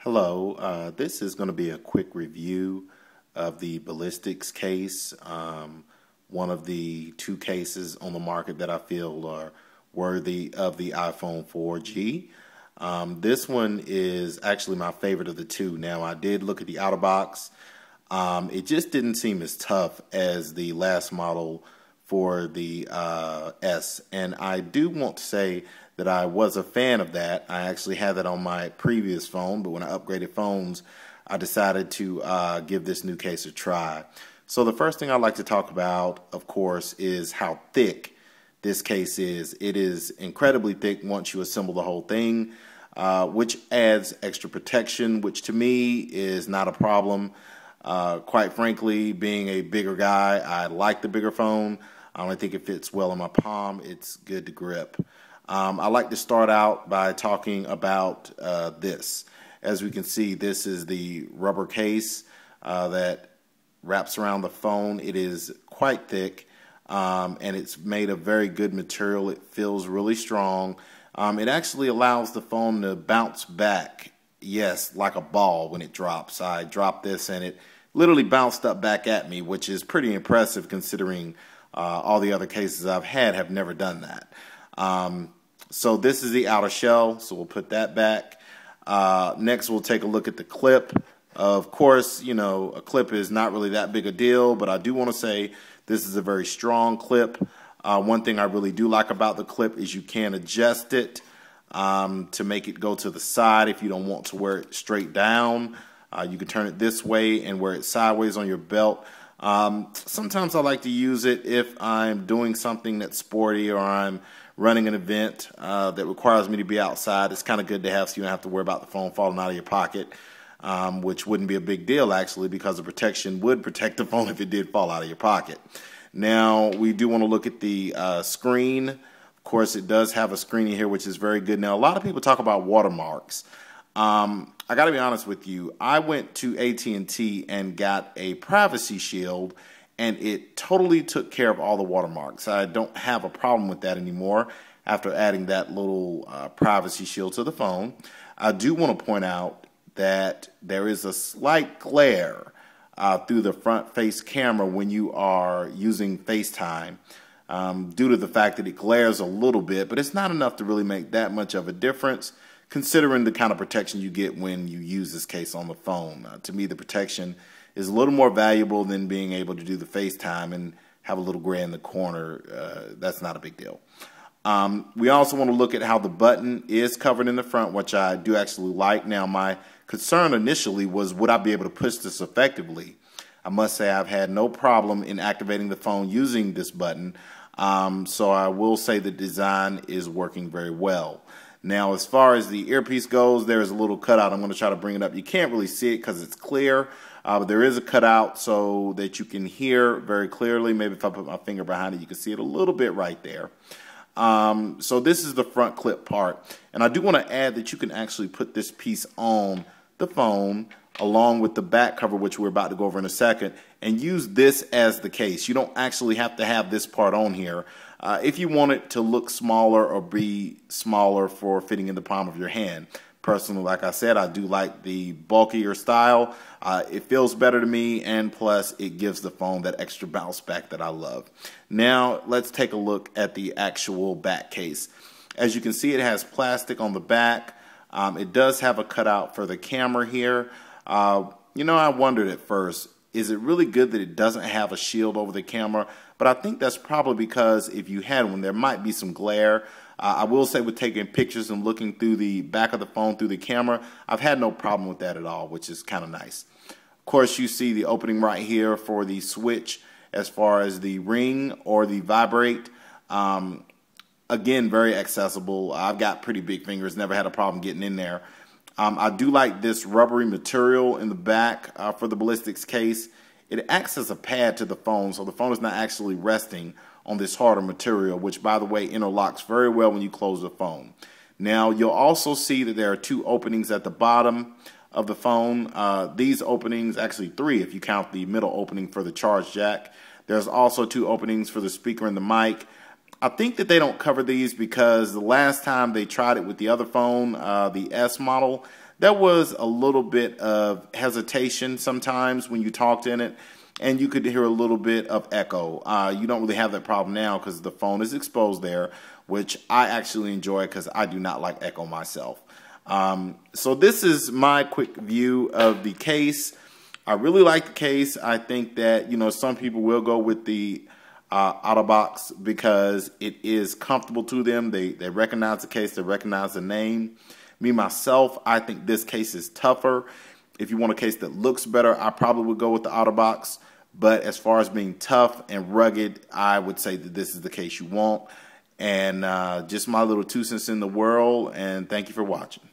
Hello, this is going to be a quick review of the Ballistics case, one of the two cases on the market that I feel are worthy of the iPhone 4G. This one is actually my favorite of the two. Now, I did look at the outer box. It just didn't seem as tough as the last model for the S, and I do want to say that I was a fan of that. I actually had that on my previous phone, but when I upgraded phones, I decided to give this new case a try. So the first thing I'd like to talk about, of course, is how thick this case is. It is incredibly thick once you assemble the whole thing, which adds extra protection, which to me is not a problem. Quite frankly, being a bigger guy, I like the bigger phone. I think it fits well in my palm. It's good to grip. I like to start out by talking about this. As we can see, this is the rubber case that wraps around the phone. It is quite thick, and it's made of very good material. It feels really strong. It actually allows the phone to bounce back, yes, like a ball when it drops. I dropped this and it literally bounced up back at me, which is pretty impressive considering all the other cases I've had have never done that. So this is the outer shell, so we'll put that back. Next, we'll take a look at the clip. Of course, you know, a clip is not really that big a deal, but I do want to say this is a very strong clip. One thing I really do like about the clip is you can adjust it to make it go to the side if you don't want to wear it straight down. You can turn it this way and wear it sideways on your belt. Sometimes I like to use it if I'm doing something that's sporty or I'm running an event that requires me to be outside. It's kind of good to have so you don't have to worry about the phone falling out of your pocket, which wouldn't be a big deal actually because the protection would protect the phone if it did fall out of your pocket. Now, we do want to look at the screen. Of course, it does have a screen here, which is very good. Now, a lot of people talk about watermarks. I got to be honest with you. I went to AT&T and got a privacy shield, and it totally took care of all the watermarks. I don't have a problem with that anymore after adding that little privacy shield to the phone. I do want to point out that there is a slight glare through the front face camera when you are using FaceTime due to the fact that it glares a little bit, but it's not enough to really make that much of a difference considering the kind of protection you get when you use this case on the phone. To me, the protection is a little more valuable than being able to do the FaceTime and have a little gray in the corner. That's not a big deal. We also want to look at how the button is covered in the front, which I do actually like. Now, my concern initially was, would I be able to push this effectively? I must say I've had no problem in activating the phone using this button. So I will say the design is working very well. Now, as far as the earpiece goes, there is a little cutout. I'm going to try to bring it up. You can't really see it because it's clear, but there is a cutout so that you can hear very clearly. Maybe if I put my finger behind it, you can see it a little bit right there. So this is the front clip part. And I do want to add that you can actually put this piece on the phone along with the back cover, which we're about to go over in a second, and use this as the case. You don't actually have to have this part on here. If you want it to look smaller or be smaller for fitting in the palm of your hand. Personally, like I said, I do like the bulkier style. It feels better to me, and plus it gives the phone that extra bounce back that I love. Now, let's take a look at the actual back case. As you can see, it has plastic on the back. It does have a cutout for the camera here. You know, I wondered at first, is it really good that it doesn't have a shield over the camera? But I think that's probably because if you had one, there might be some glare. I will say with taking pictures and looking through the back of the phone through the camera, I've had no problem with that at all, which is kind of nice. Of course, you see the opening right here for the switch as far as the ring or the vibrate. Again, very accessible. I've got pretty big fingers, never had a problem getting in there. I do like this rubbery material in the back for the Ballistics case. It acts as a pad to the phone, so the phone is not actually resting on this harder material, which, by the way, interlocks very well when you close the phone. Now, you'll also see that there are two openings at the bottom of the phone. These openings, actually three if you count the middle opening for the charge jack. There's also two openings for the speaker and the mic. I think that they don't cover these because the last time they tried it with the other phone, the S model, there was a little bit of hesitation sometimes when you talked in it, and you could hear a little bit of echo. You don't really have that problem now because the phone is exposed there, which I actually enjoy because I do not like echo myself. So this is my quick view of the case. I really like the case. I think that, you know, some people will go with the Autobox because it is comfortable to them. They recognize the case. They recognize the name. Me, myself, I think this case is tougher. If you want a case that looks better, I probably would go with the Autobox. But as far as being tough and rugged, I would say that this is the case you want. And just my little 2 cents in the world. And thank you for watching.